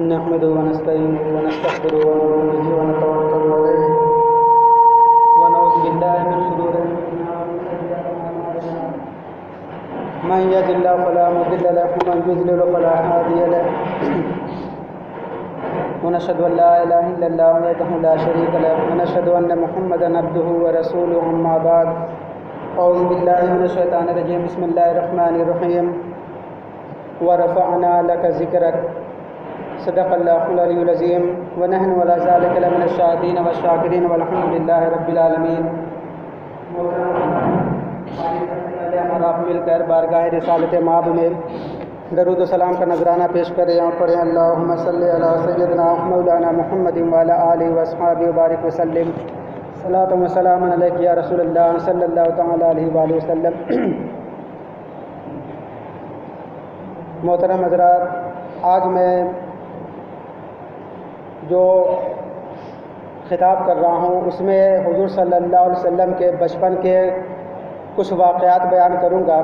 نحمده ونستعينه ونستغفره ونؤمن به ونتوكل عليه ونعوذ بالله من شرور انفسنا ومن سيئات اعمالنا من يهد الله فلا مضل له ومن يضلل فلا هادي له ونشهد ان لا اله الا الله وحده لا شريك له ونشهد ان محمدا عبده ورسوله اما بعد اعوذ بالله من الشيطان الرجيم بسم الله الرحمن الرحيم ورفعنا لك ذكرك صدق الله العلي العظيم ونحن على ذلك لمن الشاهدين والشاكرين والحمد لله رب العالمین۔ آپ مل کر بارگاہ رسالت مآب میں درود و سلام کا نذرانہ پیش کریں اور پڑھیں اللہم صلی علی سیدنا مولانا محمد وعلی آلہ واصحابہ وبارک وسلم صلاۃ و سلام علیک یا رسول اللہ صلی اللہ تعالی علیہ وآلہ وسلم۔ محترم حضرات، آج میں جو خطاب کر رہا ہوں اس میں حضور صلی اللہ علیہ وسلم کے بچپن کے کچھ واقعات بیان کروں گا،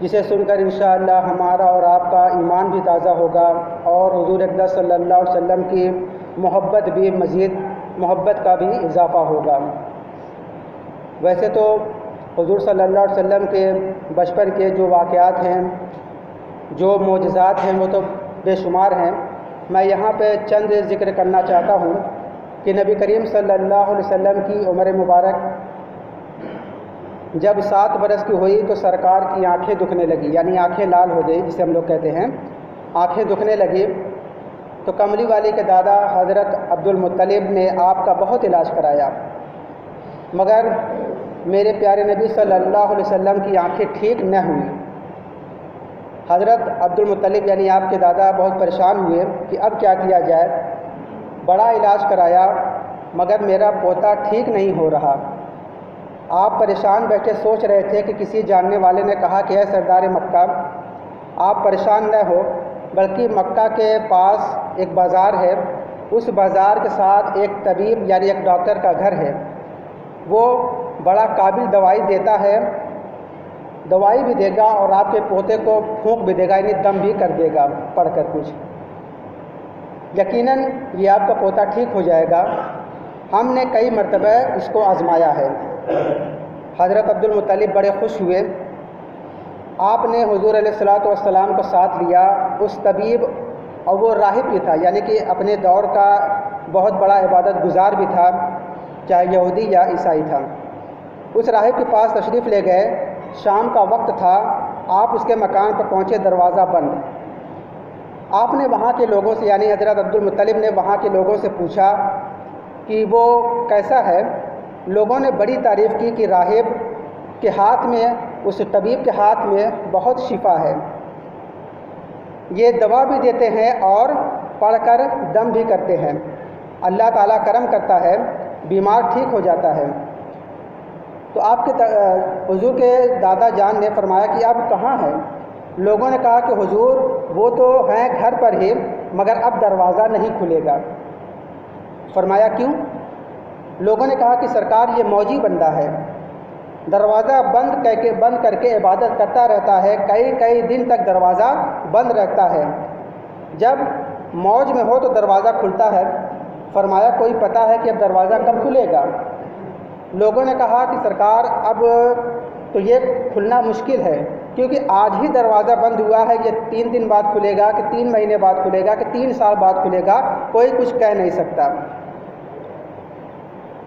جسے سن کر انشاءاللہ ہمارا اور آپ کا ایمان بھی تازہ ہوگا اور حضور اقدس صلی اللہ علیہ وسلم کی محبت بھی مزید محبت کا بھی اضافہ ہوگا۔ ویسے تو حضور صلی اللہ علیہ وسلم کے بچپن کے جو واقعات ہیں، جو معجزات ہیں، وہ تو بے شمار ہیں۔ میں یہاں پہ چند ذکر کرنا چاہتا ہوں کہ نبی کریم صلی اللہ علیہ وسلم کی عمر مبارک جب 7 برس کی ہوئی تو سرکار کی آنکھیں دکھنے لگی، یعنی آنکھیں لال ہو گئی جسے ہم لوگ کہتے ہیں، آنکھیں دکھنے لگی تو کملی والی کے دادا حضرت عبد المطلب نے آپ کا بہت علاج کرایا، مگر میرے پیارے نبی صلی اللہ علیہ وسلم کی آنکھیں ٹھیک نہ ہوئی۔ حضرت عبد المطلب یعنی آپ کے دادا بہت پریشان ہوئے کہ اب کیا کیا جائے۔ بڑا علاج کرایا مگر میرا پوتا ٹھیک نہیں ہو رہا۔ آپ پریشان بیٹھے سوچ رہے تھے کہ کسی جاننے والے نے کہا کہ اے سردار مکہ، آپ پریشان نہ ہو، بلکہ مکہ کے پاس ایک بازار ہے، اس بازار کے ساتھ ایک طبیب یعنی ایک ڈاکٹر کا گھر ہے، وہ بڑا قابل دوائی دیتا ہے، دوائی بھی دے گا اور آپ کے پوتے کو پھونک بھی دے گا، یعنی دم بھی کر دے گا پڑھ کر کچھ، یقیناً یہ آپ کا پوتا ٹھیک ہو جائے گا۔ ہم نے کئی مرتبہ اس کو آزمایا ہے۔ حضرت عبد المطلب بڑے خوش ہوئے۔ آپ نے حضور علیہ الصلوۃ والسلام کو ساتھ لیا۔ اس طبیب اور وہ راہب بھی تھا، یعنی کہ اپنے دور کا بہت بڑا عبادت گزار بھی تھا، چاہے یہودی یا عیسائی تھا۔ اس راہب کے پاس تشریف لے گئے۔ شام کا وقت تھا، آپ اس کے مکان پر پہنچے، دروازہ بند۔ آپ نے وہاں کے لوگوں سے یعنی حضرت عبد المطلب نے وہاں کے لوگوں سے پوچھا کہ وہ کیسا ہے۔ لوگوں نے بڑی تعریف کی کہ راہب کے ہاتھ میں، اس طبیب کے ہاتھ میں بہت شفا ہے، یہ دوا بھی دیتے ہیں اور پڑھ کر دم بھی کرتے ہیں، اللہ تعالیٰ کرم کرتا ہے، بیمار ٹھیک ہو جاتا ہے۔ تو آپ کے حضور کے دادا جان نے فرمایا کہ اب کہاں ہے؟ لوگوں نے کہا کہ حضور وہ تو ہیں گھر پر ہی، مگر اب دروازہ نہیں کھلے گا۔ فرمایا کیوں؟ لوگوں نے کہا کہ سرکار یہ موجی بندہ ہے، دروازہ بند کر کے عبادت کرتا رہتا ہے، کئی دن تک دروازہ بند رہتا ہے، جب موج میں ہو تو دروازہ کھلتا ہے۔ فرمایا کوئی پتہ ہے کہ اب دروازہ کب کھلے گا؟ لوگوں نے کہا کہ سرکار اب تو یہ کھلنا مشکل ہے، کیونکہ آج ہی دروازہ بند ہوا ہے، یہ 3 دن بعد کھلے گا کہ 3 مہینے بعد کھلے گا کہ 3 سال بعد کھلے گا، کوئی کچھ کہہ نہیں سکتا۔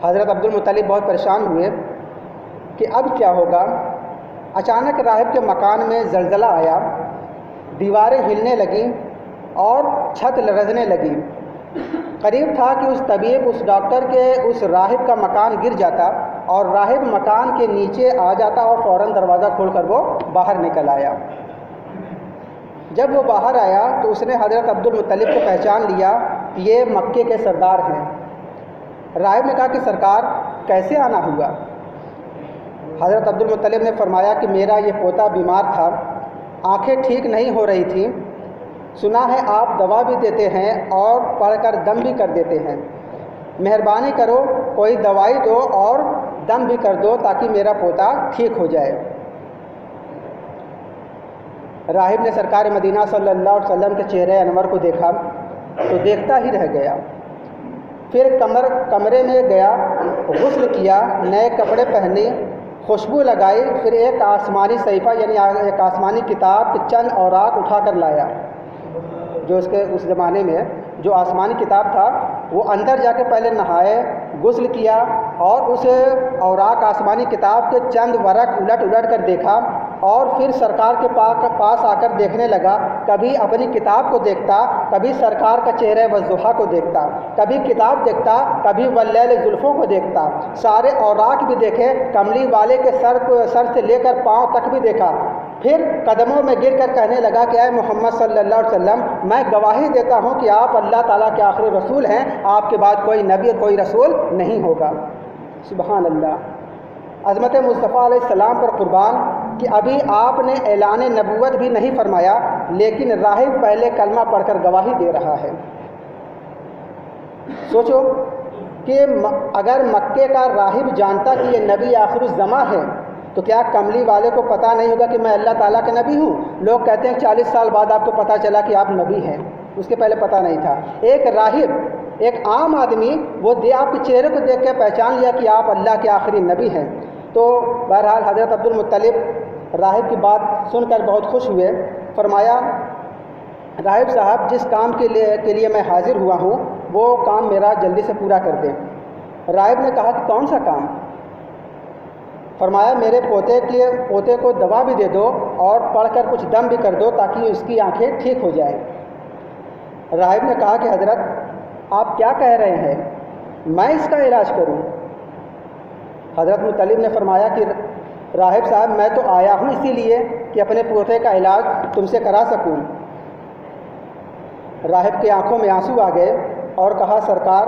حضرت عبد المطلب بہت پریشان ہوئے کہ اب کیا ہوگا۔ اچانک راہب کے مکان میں زلزلہ آیا، دیواریں ہلنے لگیں اور چھت لرزنے لگی۔ قریب تھا کہ اس طبیب، اس ڈاکٹر کے، اس راہب کا مکان گر جاتا اور راہب مکان کے نیچے آ جاتا اور فوراً دروازہ کھول کر وہ باہر نکل آیا۔ جب وہ باہر آیا تو اس نے حضرت عبد المطلب کو پہچان لیا کہ یہ مکے کے سردار ہیں۔ راہب نے کہا کہ سرکار کیسے آنا ہوا؟ حضرت عبد المطلب نے فرمایا کہ میرا یہ پوتا بیمار تھا، آنکھیں ٹھیک نہیں ہو رہی تھیں، سنا ہے آپ دوا بھی دیتے ہیں اور پڑھ کر دم بھی کر دیتے ہیں، مہربانی کرو کوئی دوائی دو اور دم بھی کر دو تاکہ میرا پوتا ٹھیک ہو جائے۔ راہب نے سرکار مدینہ صلی اللہ علیہ وسلم کے چہرے انور کو دیکھا تو دیکھتا ہی رہ گیا۔ پھر کمرے میں گیا، غسل کیا، نئے کپڑے پہنے، خوشبو لگائی، پھر ایک آسمانی صحیفہ یعنی ایک آسمانی کتاب کے چند اوراق اٹھا کر لایا۔ جو اس زمانے میں جو آسمانی کتاب تھا وہ اندر جا کے پہلے نہائے، غسل کیا اور اس اوراق آسمانی کتاب کے چند ورق الٹ کر دیکھا، اور پھر سرکار کے پاس آ کر دیکھنے لگا۔ کبھی اپنی کتاب کو دیکھتا، کبھی سرکار کا چہرہ والضحیٰ کو دیکھتا، کبھی کتاب دیکھتا، کبھی واللیل زلفوں کو دیکھتا، سارے اوراق بھی دیکھے، کملی والے کے سر سے لے کر پاؤں تک بھی دیکھا۔ پھر قدموں میں گر کر کہنے لگا کہ اے محمد صلی اللہ علیہ وسلم، میں گواہی دیتا ہوں کہ آپ اللہ تعالیٰ کے آخری رسول ہیں، آپ کے بعد کوئی نبی کوئی رسول نہیں ہوگا۔ سبحان اللہ، عظمت مصطفیٰ علیہ السلام پر قربان کہ ابھی آپ نے اعلان نبوت بھی نہیں فرمایا، لیکن راہب پہلے کلمہ پڑھ کر گواہی دے رہا ہے۔ سوچو کہ اگر مکے کا راہب جانتا کہ یہ نبی آخر الزماں ہے تو کیا کملی والے کو پتہ نہیں ہوگا کہ میں اللہ تعالیٰ کا نبی ہوں؟ لوگ کہتے ہیں 40 سال بعد آپ کو پتہ چلا کہ آپ نبی ہیں، اس کے پہلے پتہ نہیں تھا۔ ایک راہب، ایک عام آدمی، وہ آپ کے چہرے کو دیکھ کے پہچان لیا کہ آپ اللہ کے آخری نبی ہیں۔ تو بہرحال حضرت عبد المطلب راہب کی بات سن کر بہت خوش ہوئے۔ فرمایا، راہب صاحب، جس کام کے لیے میں حاضر ہوا ہوں وہ کام میرا جلدی سے پورا کر دیں۔ راہب نے کہا کہ کون سا کام؟ فرمایا، میرے پوتے کو دوا بھی دے دو اور پڑھ کر کچھ دم بھی کر دو تاکہ اس کی آنکھیں ٹھیک ہو جائیں۔ راہب نے کہا کہ حضرت آپ کیا کہہ رہے ہیں، میں اس کا علاج کروں؟ حضرت مطلب نے فرمایا کہ راہب صاحب، میں تو آیا ہوں اسی لیے کہ اپنے پوتے کا علاج تم سے کرا سکوں۔ راہب کی آنکھوں میں آنسو آ گئے اور کہا، سرکار،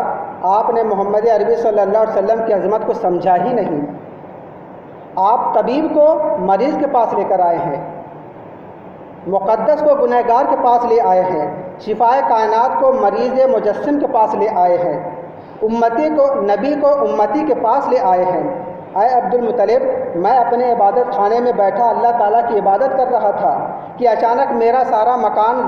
آپ نے محمد عربی صلی اللہ علیہ وسلم کی عظمت کو سمجھا ہی نہیں۔ آپ طبیب کو مریض کے پاس لے کر آئے ہیں، مقدس کو گنہگار کے پاس لے آئے ہیں، شفائے کائنات کو مریض مجسم کے پاس لے آئے ہیں، نبی کو امتی کے پاس لے آئے ہیں۔ اے عبد المطلب، میں اپنے عبادت خانے میں بیٹھا اللہ تعالیٰ کی عبادت کر رہا تھا کہ اچانک میرا سارا مکان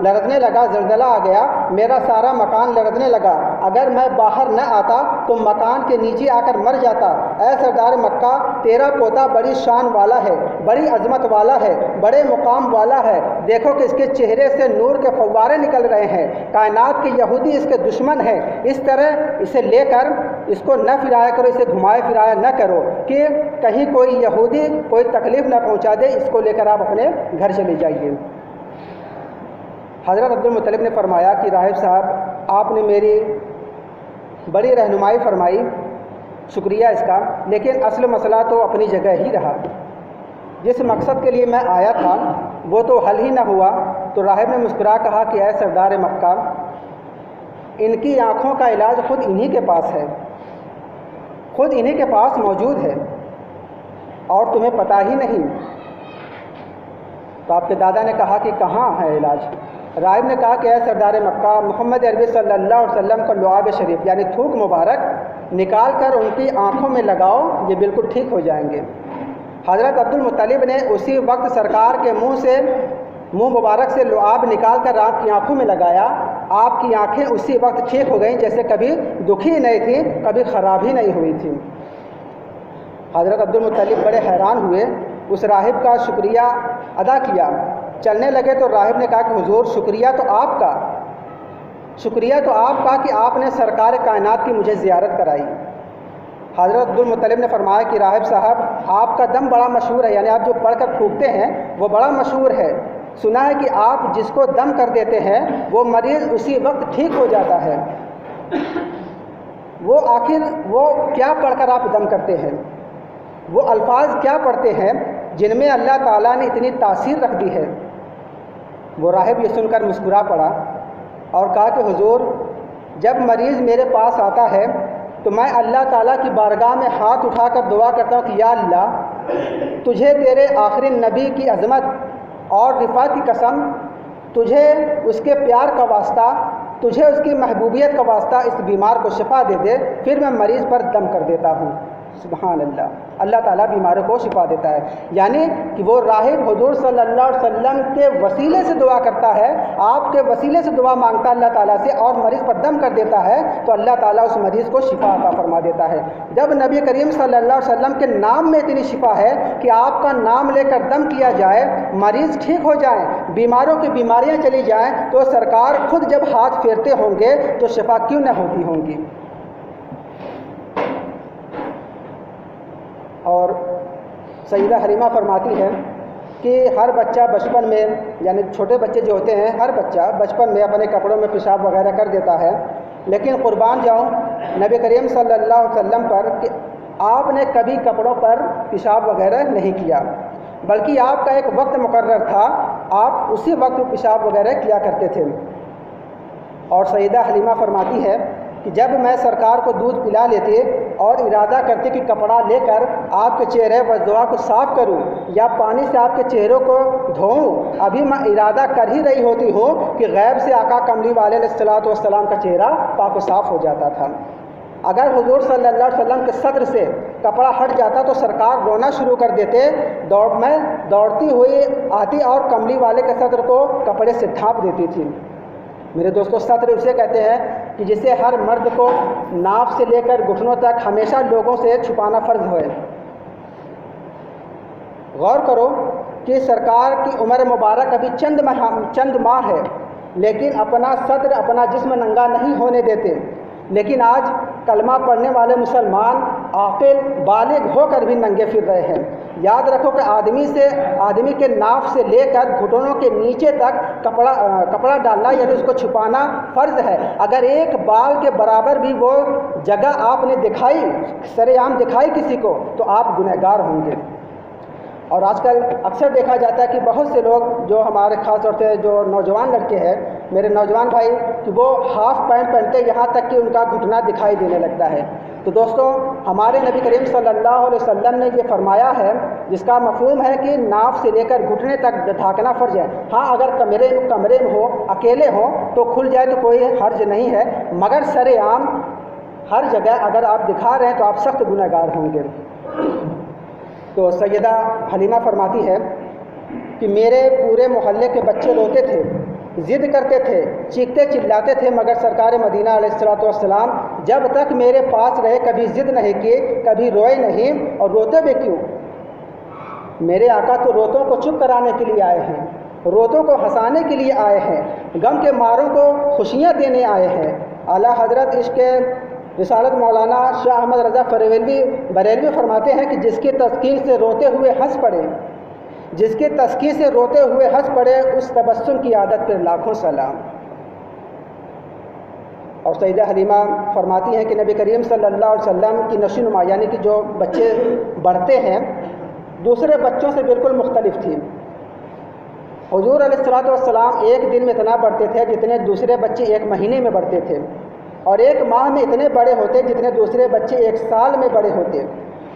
لرزنے لگا، زلزلہ آ گیا، میرا سارا مکان لرزنے لگا۔ اگر میں باہر نہ آتا تو مکان کے نیچے آ کر مر جاتا۔ اے سردار مکہ، تیرا پوتا بڑی شان والا ہے، بڑی عظمت والا ہے، بڑے مقام والا ہے، دیکھو کہ اس کے چہرے سے نور کے فوارے نکل رہے ہیں، کائنات کے یہودی اس کے دشمن ہیں، اس طرح اسے لے کر اس کو نہ پھرایا کرو، اسے گھمائے پھرایا نہ کرو کہ کہیں کوئی یہودی کوئی تکلیف نہ پہنچا دے، اس کو لے کر آپ اپنے گھر چلے جائیے۔ حضرت عبد المطلب نے فرمایا کہ راہب صاحب، آپ نے میری بڑی رہنمائی فرمائی، شکریہ اس کا، لیکن اصل مسئلہ تو اپنی جگہ ہی رہا۔ جس مقصد کے لیے میں آیا تھا وہ تو حل ہی نہ ہوا۔ تو راہب نے مسکرا کہا کہ اے سردار مکہ، ان کی آنکھوں کا علاج خود انہی کے پاس ہے، خود انہی کے پاس موجود ہے اور تمہیں پتہ ہی نہیں۔ تو آپ کے دادا نے کہا کہ کہاں ہے علاج؟ راہب نے کہا کہ اے سردار مکہ، محمد عربی صلی اللہ علیہ وسلم کا لعاب شریف یعنی تھوک مبارک نکال کر ان کی آنکھوں میں لگاؤ، یہ بالکل ٹھیک ہو جائیں گے۔ حضرت عبد المطلب نے اسی وقت سرکار کے منہ مبارک سے لعاب نکال کر آپ کی آنکھوں میں لگایا۔ آپ کی آنکھیں اسی وقت ٹھیک ہو گئیں، جیسے کبھی دکھی نہیں تھیں، کبھی خراب ہی نہیں ہوئی تھیں۔ حضرت عبد المطلب بڑے حیران ہوئے، اس راہب کا شکریہ ادا کیا، چلنے لگے تو راہب نے کہا کہ حضور، شکریہ تو آپ کا کہ آپ نے سرکار کائنات کی مجھے زیارت کرائی۔ حضرت عبد المطلب نے فرمایا کہ راہب صاحب، آپ کا دم بڑا مشہور ہے، یعنی آپ جو پڑھ کر پھونکتے ہیں وہ بڑا مشہور ہے۔ سنا ہے کہ آپ جس کو دم کر دیتے ہیں وہ مریض اسی وقت ٹھیک ہو جاتا ہے۔ وہ کیا پڑھ کر آپ دم کرتے ہیں؟ وہ الفاظ کیا پڑھتے ہیں جن میں اللہ تعالیٰ نے اتنی تاثیر رکھ دی ہے؟ وہ راہب یہ سن کر مسکرا پڑا اور کہا کہ حضور، جب مریض میرے پاس آتا ہے تو میں اللہ تعالیٰ کی بارگاہ میں ہاتھ اٹھا کر دعا کرتا ہوں کہ یا اللہ، تجھے تیرے آخری نبی کی عظمت اور رفعت کی قسم، تجھے اس کے پیار کا واسطہ، تجھے اس کی محبوبیت کا واسطہ اس بیمار کو شفا دے دے، پھر میں مریض پر دم کر دیتا ہوں۔ سبحان اللہ، اللہ تعالیٰ بیماروں کو شفا دیتا ہے۔ یعنی کہ وہ راہب حضور صلی اللہ علیہ وسلم کے وسیلے سے دعا کرتا ہے، آپ کے وسیلے سے دعا مانگتا ہے اللہ تعالیٰ سے، اور مریض پر دم کر دیتا ہے تو اللہ تعالیٰ اس مریض کو شفا عطا فرما دیتا ہے۔ جب نبی کریم صلی اللہ علیہ وسلم کے نام میں اتنی شفا ہے کہ آپ کا نام لے کر دم کیا جائے، مریض ٹھیک ہو جائیں، بیماروں کی بیماریاں چلی جائیں، تو سرکار خود جب ہاتھ پھیرتے ہوں گے تو شفا کیوں نہ ہوتی ہوں گی۔ اور سیدہ حلیمہ فرماتی ہے کہ ہر بچہ بچپن میں، یعنی چھوٹے بچے جو ہوتے ہیں، ہر بچہ بچپن میں اپنے کپڑوں میں پیشاب وغیرہ کر دیتا ہے، لیکن قربان جاؤں نبی کریم صلی اللہ علیہ وسلم پر کہ آپ نے کبھی کپڑوں پر پیشاب وغیرہ نہیں کیا، بلکہ آپ کا ایک وقت مقرر تھا، آپ اسی وقت پیشاب وغیرہ کیا کرتے تھے۔ اور سیدہ حلیمہ فرماتی ہے کہ جب میں سرکار کو دودھ پلا لیتے اور ارادہ کرتے کہ کپڑا لے کر آپ کے چہرے وضوء کو صاف کروں یا پانی سے آپ کے چہروں کو دھوؤں، ابھی میں ارادہ کر ہی رہی ہوتی ہوں کہ غیب سے آقا کملی والے علیہ الصلوۃ والسلام کا چہرہ پاک و صاف ہو جاتا تھا۔ اگر حضور صلی اللہ علیہ وسلم کے صدر سے کپڑا ہٹ جاتا تو سرکار رونا شروع کر دیتے، میں دوڑتی ہوئی آتی اور کملی والے کے صدر کو کپڑے سے ڈھانپ دیتی تھی۔ میرے دوستو، صدر اسے کہتے ہیں کہ جسے ہر مرد کو ناف سے لے کر گھٹنوں تک ہمیشہ لوگوں سے چھپانا فرض ہے۔ غور کرو کہ سرکار کی عمر مبارک ابھی چند ماہ ہے، لیکن اپنا صدر، اپنا جسم ننگا نہیں ہونے دیتے۔ لیکن آج کلمہ پڑھنے والے مسلمان عاقل بالغ ہو کر بھی ننگے پھر رہے ہیں۔ یاد رکھو کہ آدمی کے ناف سے لے کر گھٹنوں کے نیچے تک کپڑا ڈالنا، یعنی اس کو چھپانا فرض ہے۔ اگر ایک بال کے برابر بھی وہ جگہ آپ نے دکھائی، سر عام دکھائی کسی کو، تو آپ گنہگار ہوں گے۔ اور آج کل اکثر دیکھا جاتا ہے کہ بہت سے لوگ جو ہمارے خاص طور سے جو نوجوان لڑکے ہیں، میرے نوجوان بھائی، کہ وہ ہاف پینٹ پہنتے یہاں تک کہ ان کا گھٹنا دکھائی دینے لگتا ہے۔ تو دوستوں، ہمارے نبی کریم صلی اللہ علیہ وسلم نے یہ فرمایا ہے، جس کا مفہوم ہے کہ ناف سے لے کر گھٹنے تک ڈھانکنا فرض ہے۔ ہاں، اگر کمرے میں ہو، اکیلے ہو تو کھل جائے تو کوئی حرج نہیں ہے، مگر سر عام ہر جگہ اگر آپ دکھا رہے ہیں تو آپ سخت گنہگار ہوں گے۔ تو سیدہ حلیمہ فرماتی ہے کہ میرے پورے محلے کے بچے روتے تھے، ضد کرتے تھے، چیختے چلاتے تھے، مگر سرکار مدینہ علیہ الصلوۃ والسلام جب تک میرے پاس رہے کبھی ضد نہیں کی، کبھی روئے نہیں۔ اور روتے بھی کیوں؟ میرے آقا تو روتوں کو چپ کرانے کے لیے آئے ہیں، روتوں کو ہنسانے کے لیے آئے ہیں، غم کے ماروں کو خوشیاں دینے آئے ہیں۔ اعلیٰ حضرت عشق رسالت مولانا شاہ احمد رضا بریلوی فرماتے ہیں کہ جس کی تسکین سے روتے ہوئے ہنس پڑے، جس کی تسکین سے روتے ہوئے ہنس پڑے، اس تبسم کی عادت پر لاکھوں سلام۔ اور سیدہ حلیمہ فرماتی ہیں کہ نبی کریم صلی اللہ علیہ وسلم کی نشوونما، یعنی کہ جو بچے بڑھتے ہیں، دوسرے بچوں سے بالکل مختلف تھی۔ حضور علیہ الصلوۃ والسلام ایک دن میں اتنا بڑھتے تھے جتنے دوسرے بچے ایک مہینے میں بڑھتے تھے، اور ایک ماہ میں اتنے بڑے ہوتے جتنے دوسرے بچے ایک سال میں بڑے ہوتے۔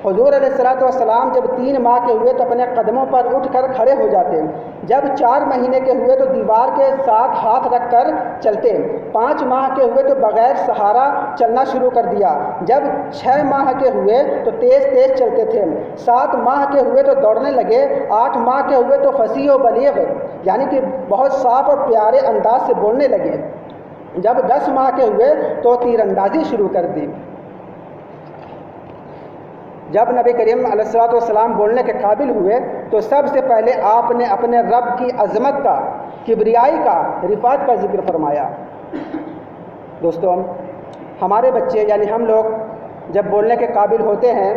حضور علیہ الصلوۃ والسلام جب 3 ماہ کے ہوئے تو اپنے قدموں پر اٹھ کر کھڑے ہو جاتے، جب 4 مہینے کے ہوئے تو دیوار کے ساتھ ہاتھ رکھ کر چلتے، 5 ماہ کے ہوئے تو بغیر سہارا چلنا شروع کر دیا، جب 6 ماہ کے ہوئے تو تیز تیز چلتے تھے، 7 ماہ کے ہوئے تو دوڑنے لگے، 8 ماہ کے ہوئے تو فصیح و بلیغ، یعنی کہ بہت صاف اور پیارے انداز سے بولنے لگے، جب 10 ماہ کے ہوئے تو تیر اندازی شروع کر دی۔ جب نبی کریم علیہ الصلوۃ والسلام بولنے کے قابل ہوئے تو سب سے پہلے آپ نے اپنے رب کی عظمت کا، کبریائی کا، رفعت کا ذکر فرمایا۔ دوستوں، ہمارے بچے یعنی ہم لوگ جب بولنے کے قابل ہوتے ہیں،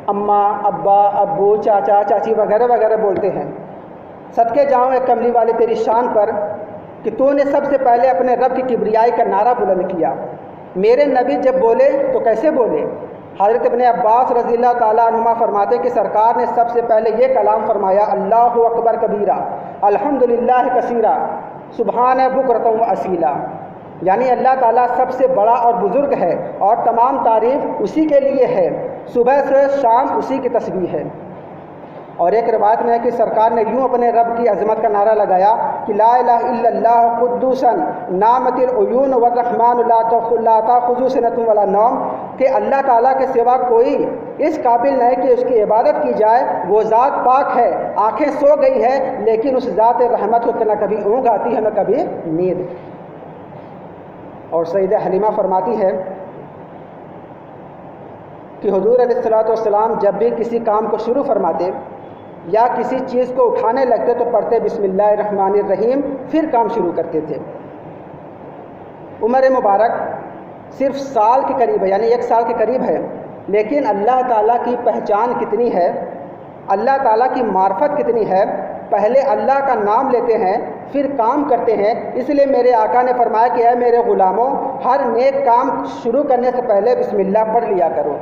اماں، ابا، ابو، چاچا، چاچی وغیرہ وغیرہ بولتے ہیں۔ صدقے جاؤں اے کملی والے تیری شان پر کہ تو نے سب سے پہلے اپنے رب کی کبریائی کا نعرہ بلند کیا۔ میرے نبی جب بولے تو کیسے بولے؟ حضرت ابن عباس رضی اللہ تعالیٰ عنہما فرماتے کہ سرکار نے سب سے پہلے یہ کلام فرمایا، اللہ اکبر کبیرہ، الحمدللہ کثیرہ، سبحان بکرۃ و اصیلا، یعنی اللہ تعالیٰ سب سے بڑا اور بزرگ ہے اور تمام تعریف اسی کے لیے ہے، صبح سے شام اسی کی تسبیح ہے۔ اور ایک روایت میں ہے کہ سرکار نے یوں اپنے رب کی عظمت کا نعرہ لگایا کہ لا الہ الا اللہ قدوسا نامت العیون والرحمن لا تاخذہ سنۃ ولا نوم، کہ اللہ تعالیٰ کے سوا کوئی اس قابل نہیں کہ اس کی عبادت کی جائے، وہ ذات پاک ہے، آنکھیں سو گئی ہے لیکن اس ذات رحمت کو نہ کبھی اونگ آتی ہے نہ کبھی نیند۔ اور سیدہ حلیمہ فرماتی ہے کہ حضور علیہ الصلوۃ والسلام جب بھی کسی کام کو شروع فرماتے یا کسی چیز کو اٹھانے لگتے تو پڑھتے بسم اللہ الرحمن الرحیم، پھر کام شروع کرتے تھے۔ عمر مبارک صرف سال کے قریب ہے، یعنی 1 سال کے قریب ہے، لیکن اللہ تعالیٰ کی پہچان کتنی ہے، اللہ تعالیٰ کی معرفت کتنی ہے، پہلے اللہ کا نام لیتے ہیں پھر کام کرتے ہیں۔ اس لیے میرے آقا نے فرمایا کہ اے میرے غلاموں، ہر نیک کام شروع کرنے سے پہلے بسم اللہ پڑھ لیا کرو۔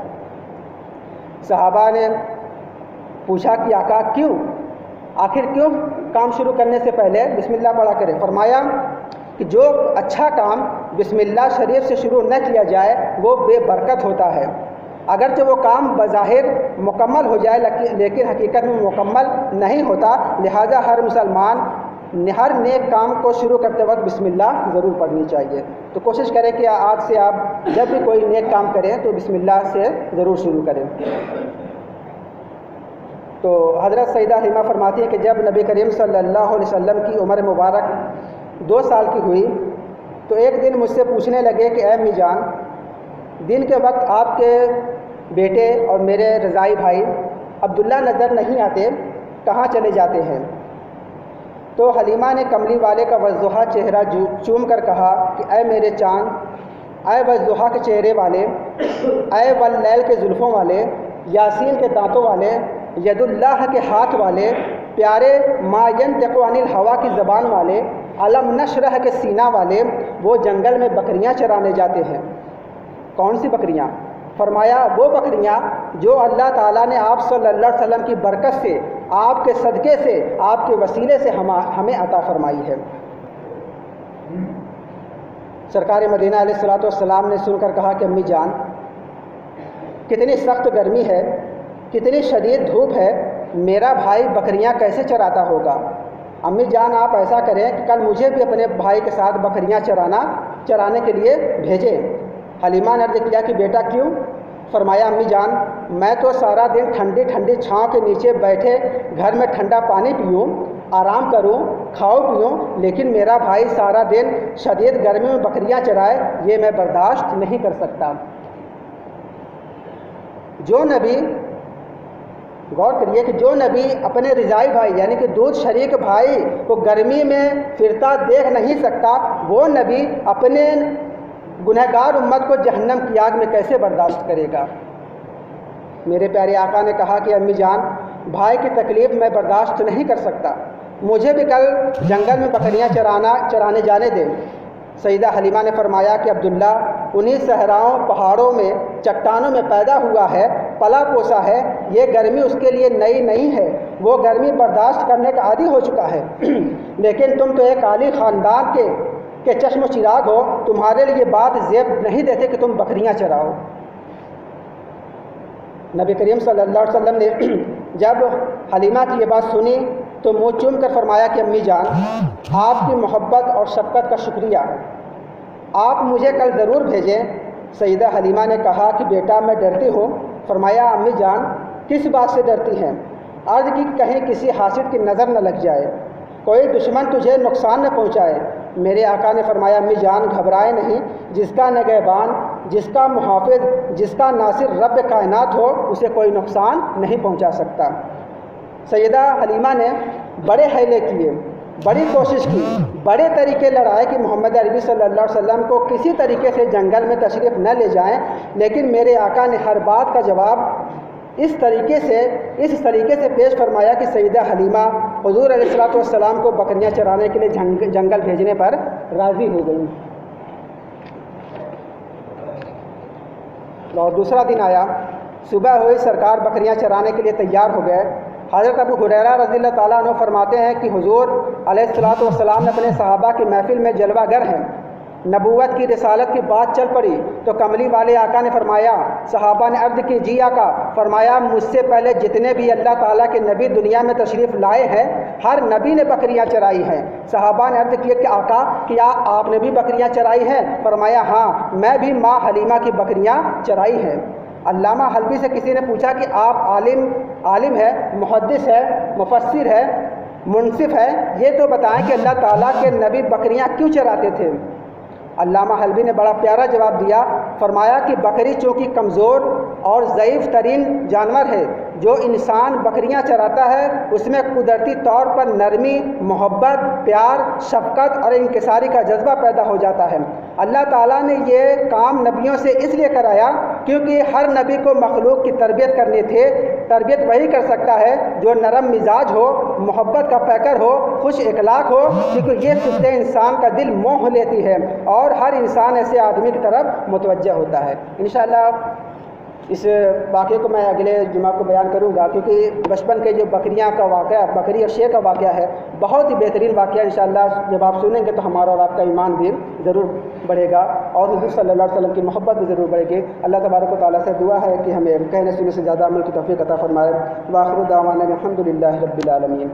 صحابہ نے پوچھا کہ آقا کیوں، آخر کیوں کام شروع کرنے سے پہلے بسم اللہ پڑھا کرے؟ فرمایا کہ جو اچھا کام بسم اللہ شریف سے شروع نہ کیا جائے وہ بے برکت ہوتا ہے، اگرچہ وہ کام بظاہر مکمل ہو جائے لیکن حقیقت میں مکمل نہیں ہوتا۔ لہٰذا ہر مسلمان ہر نیک کام کو شروع کرتے وقت بسم اللہ ضرور پڑھنی چاہیے۔ تو کوشش کریں کہ آج سے آپ جب بھی کوئی نیک کام کریں تو بسم اللہ سے ضرور شروع کریں۔ تو حضرت سیدہ حلیمہ فرماتی ہے کہ جب نبی کریم صلی اللہ علیہ وسلم کی عمر مبارک 2 سال کی ہوئی تو ایک دن مجھ سے پوچھنے لگے کہ اے امی جان، دن کے وقت آپ کے بیٹے اور میرے رضائی بھائی عبداللہ نظر نہیں آتے، کہاں چلے جاتے ہیں؟ تو حلیمہ نے کملی والے کا وضحا چہرہ چوم کر کہا کہ اے میرے چاند، اے وضحا کے چہرے والے، اے واللیل کے زلفوں والے، یاسین کے دانتوں والے، ید اللہ کے ہاتھ والے، پیارے ما ینطق عن الہوا کی زبان والے، علم نشرح کے سینہ والے، وہ جنگل میں بکریاں چرانے جاتے ہیں۔ کون سی بکریاں؟ فرمایا وہ بکریاں جو اللہ تعالیٰ نے آپ صلی اللہ علیہ وسلم کی برکت سے، آپ کے صدقے سے، آپ کے وسیلے سے ہمیں عطا فرمائی ہے۔ سرکار مدینہ علیہ الصلوۃ والسلام نے سن کر کہا کہ امی جان، کتنی سخت گرمی ہے، کتنی شدید دھوپ ہے، میرا بھائی بکریاں کیسے چراتا ہوگا؟ امی جان آپ ایسا کریں کہ کل مجھے بھی اپنے بھائی کے ساتھ بکریاں چرانے کے لیے بھیجیں۔ حلیمہ نے عرض کیا کہ بیٹا کیوں؟ فرمایا امی جان، میں تو سارا دن ٹھنڈی ٹھنڈی چھاؤں کے نیچے بیٹھے گھر میں ٹھنڈا پانی پیوں، آرام کروں، کھاؤ پیوں، لیکن میرا بھائی سارا دن شدید گرمی میں بکریاں چرائے، یہ میں برداشت نہیں کر سکتا۔ جو نبی، غور کریے کہ جو نبی اپنے رضائی بھائی یعنی کہ دودھ شریک بھائی کو گرمی میں پھرتا دیکھ نہیں سکتا، وہ نبی اپنے گنہگار امت کو جہنم کی آگ میں کیسے برداشت کرے گا؟ میرے پیارے آقا نے کہا کہ امی جان، بھائی کی تکلیف میں برداشت نہیں کر سکتا، مجھے بھی کل جنگل میں بکریاں چرانے جانے دیں۔ سیدہ حلیمہ نے فرمایا کہ عبداللہ انہی صحراؤں، پہاڑوں میں، چٹانوں میں پیدا ہوا ہے، پلا پوسا ہے، یہ گرمی اس کے لیے نئی نہیں ہے، وہ گرمی برداشت کرنے کا عادی ہو چکا ہے۔ لیکن تم تو ایک عالی خاندان کے چشم و چراغ ہو، تمہارے لیے بات زیب نہیں دیتے کہ تم بکریاں چراؤ۔ نبی کریم صلی اللہ علیہ وسلم نے جب حلیمہ کی یہ بات سنی تو منہ چوم کر فرمایا کہ امی جان، آپ کی محبت اور شفقت کا شکریہ، آپ مجھے کل ضرور بھیجیں۔ سیدہ حلیمہ نے کہا کہ بیٹا میں ڈرتی ہوں۔ فرمایا امی جان کس بات سے ڈرتی ہیں؟ عرض کی کہیں کسی حاسد کی نظر نہ لگ جائے، کوئی دشمن تجھے نقصان نہ پہنچائے۔ میرے آقا نے فرمایا امی جان گھبرائے نہیں، جس کا نگہبان، جس کا محافظ، جس کا ناصر رب کائنات ہو، اسے کوئی نقصان نہیں پہنچا سکتا۔ سیدہ حلیمہ نے بڑے حیلے کیے، بڑی کوشش کی، بڑے طریقے لڑائے کہ محمد عربی صلی اللہ علیہ وسلم کو کسی طریقے سے جنگل میں تشریف نہ لے جائیں، لیکن میرے آقا نے ہر بات کا جواب اس طریقے سے پیش فرمایا کہ سیدہ حلیمہ حضور علیہ الصلوۃ والسلام کو بکریاں چرانے کے لیے جنگل بھیجنے پر راضی ہو گئیں۔ اور دوسرا دن آیا، صبح ہوئی، سرکار بکریاں چرانے کے لیے تیار ہو گئے۔ حضرت ابو ہریرہ رضی اللہ تعالیٰ عنہ فرماتے ہیں کہ حضور علیہ الصلوۃ والسلام نے اپنے صحابہ کی محفل میں جلوہ گر ہیں، نبوت کی رسالت کی بات چل پڑی تو کملی والے آقا نے فرمایا، صحابہ نے عرض کی جی آقا، فرمایا مجھ سے پہلے جتنے بھی اللہ تعالیٰ کے نبی دنیا میں تشریف لائے ہیں ہر نبی نے بکریاں چرائی ہیں۔ صحابہ نے عرض کیا کہ آقا کیا آپ نے بھی بکریاں چرائی ہیں؟ فرمایا ہاں میں بھی ماں حلیمہ کی بکریاں چرائی ہیں۔ علامہ حلبی سے کسی نے پوچھا کہ آپ عالم ہے، محدث ہے، مفسر ہے، منصف ہے، یہ تو بتائیں کہ اللہ تعالیٰ کے نبی بکریاں کیوں چراتے تھے؟ علامہ حلبی نے بڑا پیارا جواب دیا، فرمایا کہ بکری چونکہ کمزور اور ضعیف ترین جانور ہے، جو انسان بکریاں چراتا ہے اس میں قدرتی طور پر نرمی، محبت، پیار، شفقت اور انکساری کا جذبہ پیدا ہو جاتا ہے۔ اللہ تعالیٰ نے یہ کام نبیوں سے اس لیے کرایا کیونکہ ہر نبی کو مخلوق کی تربیت کرنی تھے۔ تربیت وہی کر سکتا ہے جو نرم مزاج ہو، محبت کا پیکر ہو، خوش اخلاق ہو، کیونکہ یہ صفتیں انسان کا دل موہ لیتی ہے اور ہر انسان ایسے آدمی کی طرف متوجہ ہوتا ہے۔ انشاءاللہ اس واقعے کو میں اگلے جمعہ کو بیان کروں گا، کیونکہ بچپن کے جو بکریاں کا واقعہ، بکری اور شیر کا واقعہ ہے، بہت ہی بہترین واقعہ۔ انشاءاللہ جب آپ سنیں گے تو ہمارا اور آپ کا ایمان بھی ضرور بڑھے گا اور حضور صلی اللہ علیہ وسلم کی محبت بھی ضرور بڑھے گی۔ اللہ تبارک و تعالیٰ سے دعا ہے کہ ہمیں کہنے سننے سے زیادہ عمل کی توفیق عطا فرمائے۔ وآخر دعوانا الحمد للہ رب العالمین۔